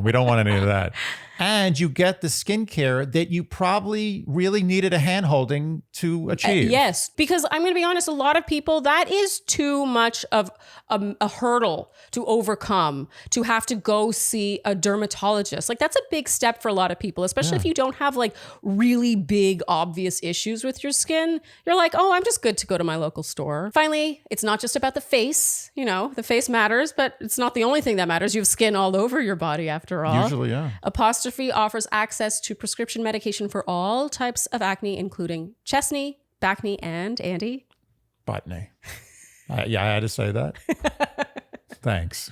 we don't want any of that. And you get the skincare that you probably really needed a hand-holding to achieve. Yes, because I'm going to be honest, a lot of people, that is too much of a hurdle to overcome, to have to go see a dermatologist. Like, that's a big step for a lot of people, especially if you don't have like really big, obvious issues with your skin. You're like, oh, I'm just good to go to my local store. Finally, it's not just about the face. The face matters, but it's not the only thing that matters. You have skin all over your body after all. Usually, yeah. Apostrophe offers access to prescription medication for all types of acne, including chestney, backney, and Andy? Botany. I had to say that. Thanks.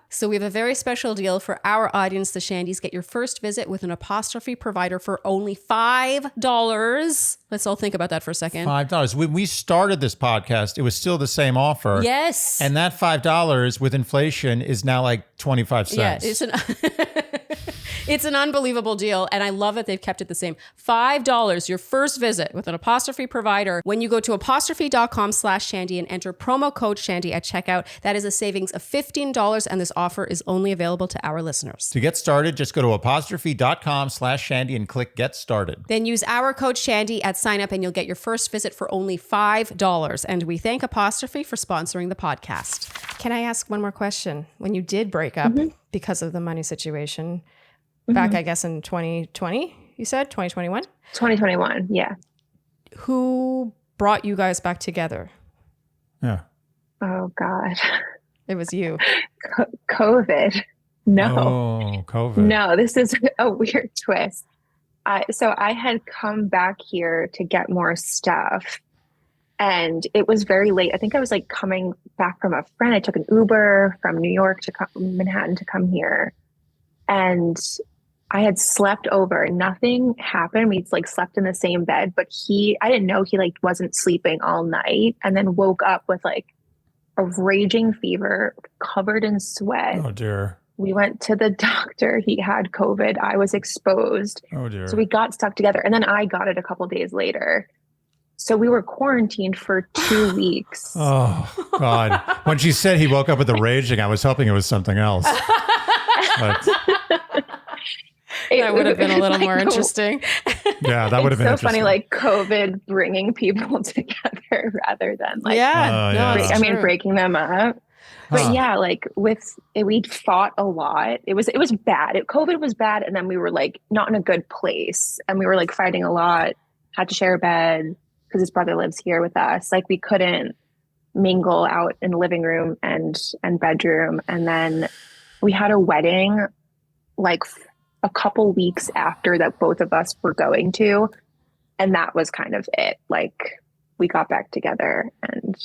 So we have a very special deal for our audience, the Shandies. Get your first visit with an Apostrophe provider for only $5. Let's all think about that for a second. $5. When we started this podcast, it was still the same offer. Yes. And that $5 with inflation is now like 25 cents. Yeah, it's an unbelievable deal, and I love that they've kept it the same. $5, your first visit with an Apostrophe provider. When you go to apostrophe.com/Shandy and enter promo code Shandy at checkout, that is a savings of $15, and this offer is only available to our listeners. To get started, just go to apostrophe.com/Shandy and click Get Started. Then use our code Shandy at sign up, and you'll get your first visit for only $5. And we thank Apostrophe for sponsoring the podcast. Can I ask one more question? When you did break up because of the money situation, back, I guess, in 2020, you said? 2021? 2021, yeah. Who brought you guys back together? Yeah. Oh, God. It was you. COVID. No. Oh, COVID. No, this is a weird twist. So I had come back here to get more stuff. And it was very late. I think I was like coming back from a friend. I took an Uber from New York to Manhattan to come here. And I had slept over. Nothing happened. We like slept in the same bed, but I didn't know he like wasn't sleeping all night, and then woke up with like a raging fever, covered in sweat. Oh dear. We went to the doctor. He had COVID. I was exposed. Oh dear. So we got stuck together, and then I got it a couple days later. So we were quarantined for 2 weeks. Oh God. When she said he woke up with the raging, I was hoping it was something else. But that would have been a little more interesting. Yeah, that would have been so interesting. funny, like COVID bringing people together rather than like, breaking them up. But yeah, like we'd fought a lot. It was bad. COVID was bad. And then we were like not in a good place. And we were like fighting a lot, had to share a bed because his brother lives here with us. Like we couldn't mingle out in the living room and bedroom. And then we had a wedding like a couple weeks after that both of us were going to. And that was kind of it. Like we got back together and...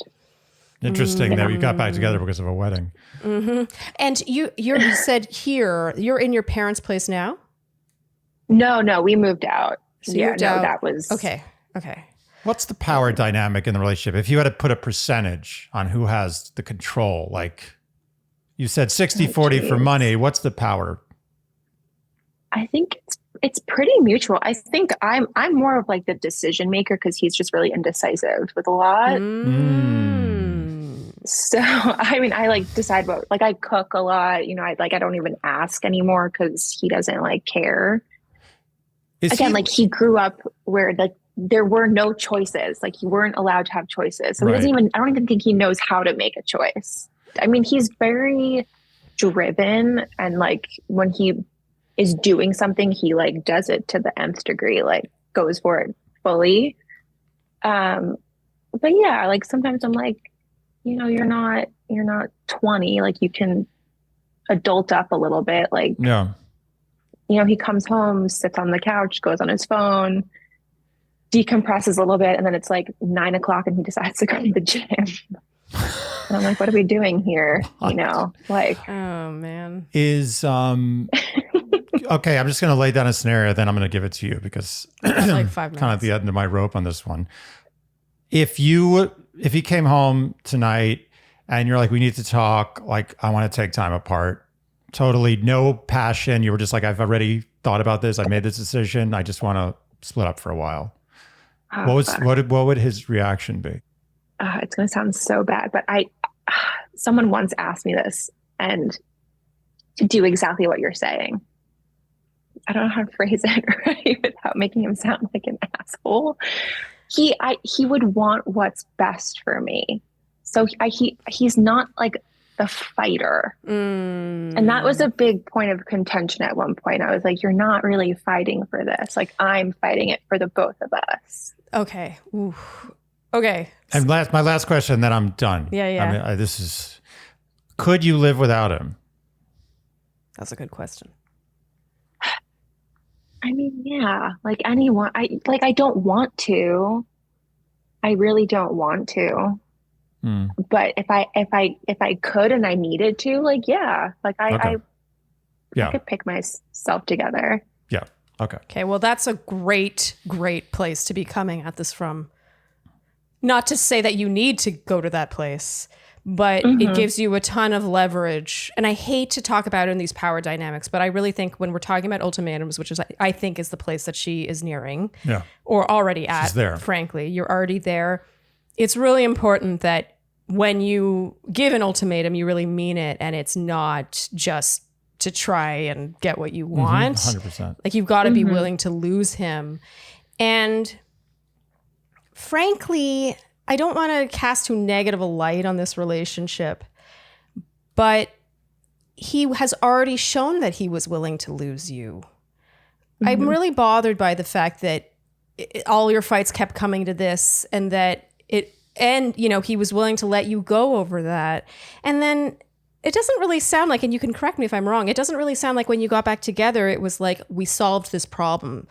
Interesting that we got back together because of a wedding. Mm-hmm. And you said here, you're in your parents' place now? No, we moved out. So you moved out. That was... Okay. What's the power dynamic in the relationship? If you had to put a percentage on who has the control, like you said 60-40 for money, what's the power? I think it's pretty mutual. I think I'm more of like the decision maker because he's just really indecisive with a lot. So, I mean, I like decide what, like I cook a lot, I don't even ask anymore because he doesn't like care. Like he grew up where like there were no choices. Like you weren't allowed to have choices. So I don't even think he knows how to make a choice. I mean, he's very driven and like when he is doing something, he like does it to the nth degree, like goes for it fully. But yeah, like sometimes I'm like, you're not 20, like you can adult up a little bit. Like, Yeah. He comes home, sits on the couch, goes on his phone, decompresses a little bit, and then it's like 9 o'clock and he decides to go to the gym. And I'm like, what are we doing here? Like, oh man. Is okay, I'm just going to lay down a scenario, then I'm going to give it to you because like 5 minutes. kind of at the end of my rope on this one. If he came home tonight and you're like, we need to talk, like, I want to take time apart, totally no passion. You were just like, I've already thought about this. I made this decision. I just want to split up for a while. What would his reaction be? It's going to sound so bad, but someone once asked me this and to do exactly what you're saying. I don't know how to phrase it right without making him sound like an asshole. He would want what's best for me. So he's not like the fighter. And that was a big point of contention at one point. I was like, you're not really fighting for this. Like, I'm fighting it for the both of us. Okay. Ooh. Okay. And my last question, then I'm done. Yeah. I mean, could you live without him? That's a good question. I mean, yeah, like anyone, I don't want to. I really don't want to. But if I could and I needed to, like, yeah, like I could pick myself together. Yeah. Okay. Okay. Well, that's a great place to be coming at this from. Not to say that you need to go to that place, but it gives you a ton of leverage. And I hate to talk about it in these power dynamics, but I really think when we're talking about ultimatums, which is I think is the place that she is nearing, or already at, she's there. Frankly, you're already there. It's really important that when you give an ultimatum, you really mean it, and it's not just to try and get what you want. 100%. Like, you've got to be willing to lose him. And frankly, I don't want to cast too negative a light on this relationship, but he has already shown that he was willing to lose you. I'm really bothered by the fact that all your fights kept coming to this, and that he was willing to let you go over that. And then it doesn't really sound like, and you can correct me if I'm wrong, it doesn't really sound like when you got back together, it was like, we solved this problem.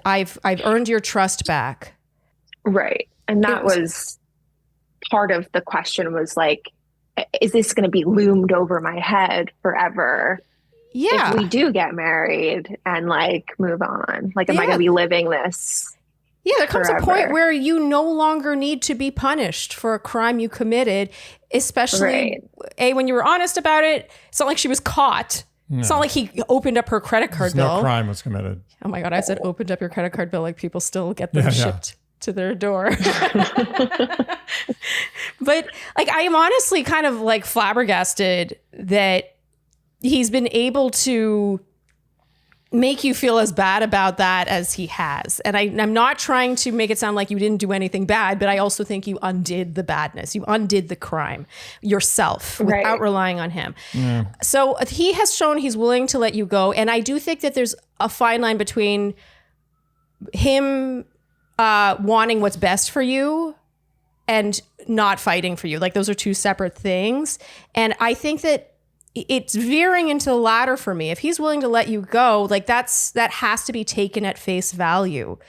I've earned your trust back. Right. And that was part of the question, was like, is this going to be loomed over my head forever? Yeah. If we do get married and like move on, like, am I going to be living this? Yeah, there comes forever? A point where you no longer need to be punished for a crime you committed, especially when you were honest about it. It's not like she was caught. No. It's not like he opened up her credit card bill. No crime was committed. Oh my God, I said opened up your credit card bill, like people still get them shipped to their door. But like, I am honestly kind of like flabbergasted that he's been able to make you feel as bad about that as he has. And I'm not trying to make it sound like you didn't do anything bad, but I also think you undid the badness. You undid the crime yourself without relying on him. Yeah. So he has shown he's willing to let you go. And I do think that there's a fine line between him wanting what's best for you and not fighting for you. Like, those are two separate things. And I think that it's veering into the latter for me. If he's willing to let you go, like, that has to be taken at face value.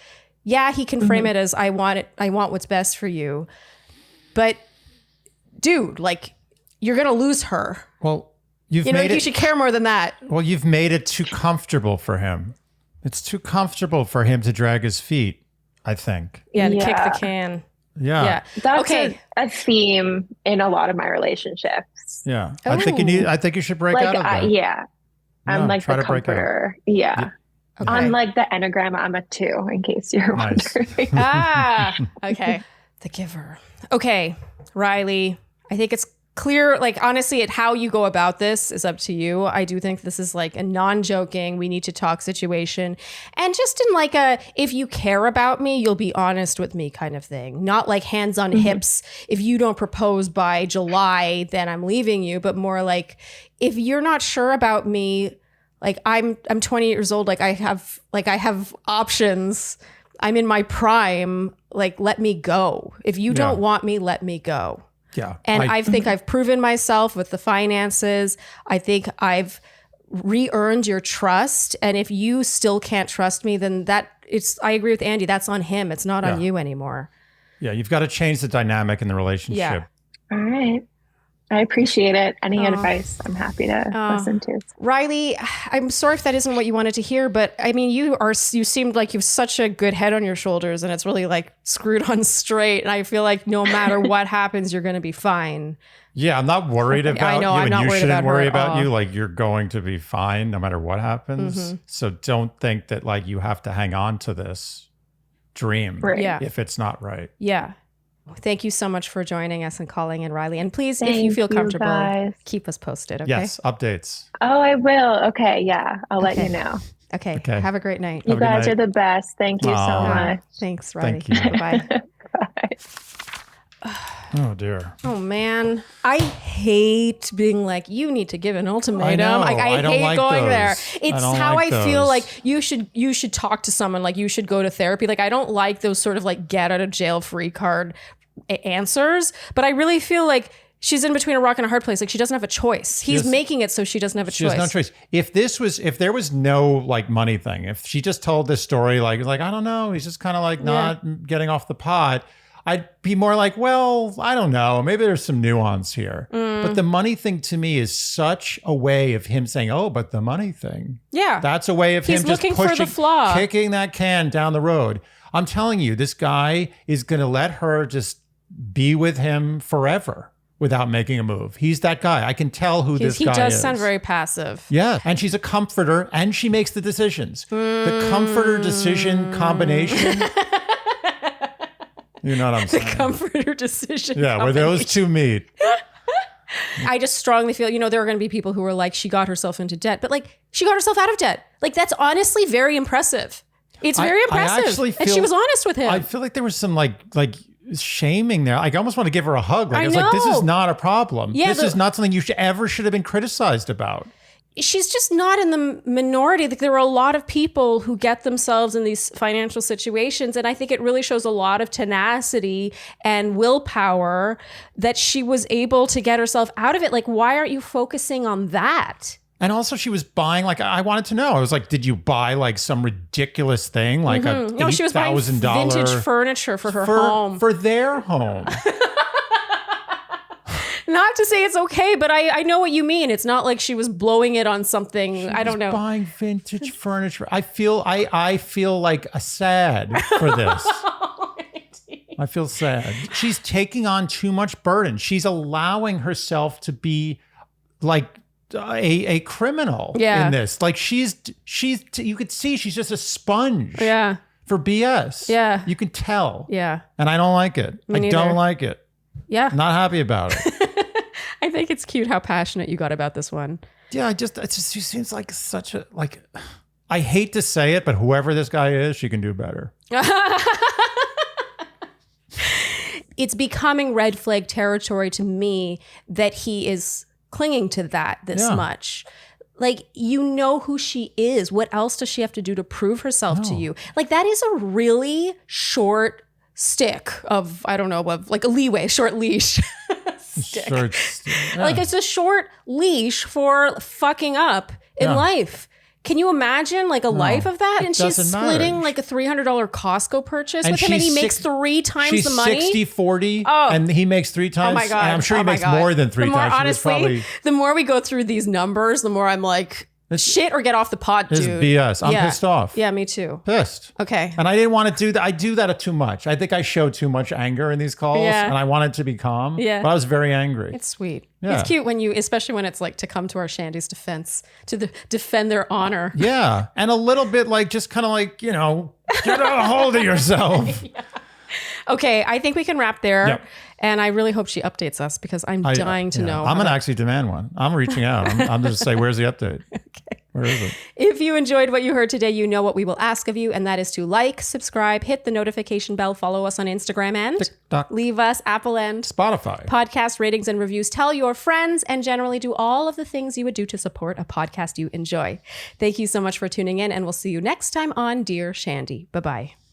Yeah, he can frame it as, I want what's best for you. But dude, like, you're going to lose her. Well, you should care more than that. Well, you've made it too comfortable for him. It's too comfortable for him to drag his feet, I think. Yeah, to kick the can. Yeah. That's a theme in a lot of my relationships. Yeah. I think you should break out of that. I'm like the comforter. Yeah. Okay. I'm like the Enneagram. I'm a 2, in case you're wondering. Okay. The giver. Okay. Riley, I think it's clear, like, honestly, how you go about this is up to you. I do think this is like a non-joking, we need to talk situation. And just in like if you care about me, you'll be honest with me kind of thing. Not like hands on hips. If you don't propose by July, then I'm leaving you. But more like, if you're not sure about me, Like I'm 20 years old. Like I have options. I'm in my prime. Like, let me go. If you don't want me, let me go. Yeah. And I think I've proven myself with the finances. I think I've re-earned your trust. And if you still can't trust me, then I agree with Andy. That's on him. It's not on you anymore. Yeah. You've got to change the dynamic in the relationship. Yeah. All right. I appreciate it. Any advice, I'm happy to listen to. Riley, I'm sorry if that isn't what you wanted to hear, but I mean, you seemed like you have such a good head on your shoulders, and it's really like screwed on straight. And I feel like no matter what happens, you're going to be fine. Yeah, I'm not worried about you, I'm not and you worried shouldn't about worry her about you. Like, you're going to be fine no matter what happens. Mm-hmm. So don't think that like you have to hang on to this dream if it's not right. Yeah. Thank you so much for joining us and calling in, Riley. And please, if you feel comfortable, keep us posted, okay? Yes, updates. Oh, I will. Okay, yeah. I'll let you know. Okay. Have a great night. You guys are the best. Thank you so much. Thanks, Riley. Thank you. Bye. Bye. Oh, dear. Oh, man. I hate being like, you need to give an ultimatum. I know. I don't hate like going those. there. It's how I feel those. like you should talk to someone, like you should go to therapy. Like, I don't like those sort of like get out of jail free card answers, but I really feel like she's in between a rock and a hard place. Like, she doesn't have a choice. He's making it so she doesn't have a choice. She has no choice. If there was no like money thing, if she just told this story like I don't know, he's just kind of like not getting off the pot, I'd be more like, well, I don't know, maybe there's some nuance here. But the money thing to me is such a way of him saying, oh, but the money thing. Yeah. That's a way of him just looking for the flaw, kicking that can down the road. I'm telling you, this guy is going to let her just be with him forever without making a move. He's that guy. I can tell who this guy is. He does sound very passive. Yeah. And she's a comforter and she makes the decisions. The comforter decision combination. You know what I'm saying? The comforter decision. Yeah, where those two meet. I just strongly feel, there are going to be people who are like, she got herself into debt, but like, she got herself out of debt. Like, that's honestly very impressive. It's very impressive. And she was honest with him. I feel like there was some like shaming there. I almost want to give her a hug. Like, I was like, this is not a problem. Yeah, this is not something you should have been criticized about. She's just not in the minority. Like, there are a lot of people who get themselves in these financial situations. And I think it really shows a lot of tenacity and willpower that she was able to get herself out of it. Like, why aren't you focusing on that? And also she was buying, like, I wanted to know. I was like, did you buy like some ridiculous thing? Like No, she was buying vintage furniture for her home. For their home. Not to say it's okay, but I know what you mean. It's not like she was blowing it on something. I don't know. Buying vintage furniture. I feel like a sad for this. I feel sad. She's taking on too much burden. She's allowing herself to be like a criminal in this. Like, she's you could see she's just a sponge. Yeah. For BS. Yeah. You can tell. Yeah. And I don't like it. I don't like it. Yeah. Not happy about it. I think it's cute how passionate you got about this one. Yeah, she seems like such a, like, I hate to say it, but whoever this guy is, she can do better. It's becoming red flag territory to me that he is clinging to that this much. Like, you know who she is. What else does she have to do to prove herself to you? Like, that is a really short stick of, I don't know, of like a leeway, short leash. Like, it's a short leash for fucking up in life. Can you imagine like a life of that? And she's splitting like a $300 Costco purchase with him, and he makes 3 times the money. She's 60-40, and he makes 3 times. Oh my God. And I'm sure he makes more than 3 times. Honestly, the more we go through these numbers, the more I'm like, shit or get off the pot, dude. This is BS. I'm pissed off. Yeah, me too. Pissed. Okay. And I didn't want to do that. I do that too much. I think I show too much anger in these calls, and I wanted to be calm. Yeah. But I was very angry. It's sweet. Yeah. It's cute when you, especially when it's like to come to our Shandy's defense, to defend their honor. Yeah. And a little bit like, just kind of like, get a hold of yourself. Yeah. Okay. I think we can wrap there. Yep. And I really hope she updates us because I'm dying to know. I'm going to actually demand one. I'm reaching out. I'm going to say, where's the update? Okay. Where is it? If you enjoyed what you heard today, you know what we will ask of you, and that is to like, subscribe, hit the notification bell, follow us on Instagram, and TikTok. Leave us Apple and Spotify podcast ratings and reviews. Tell your friends, and generally do all of the things you would do to support a podcast you enjoy. Thank you so much for tuning in, and we'll see you next time on Dear Shandy. Bye-bye.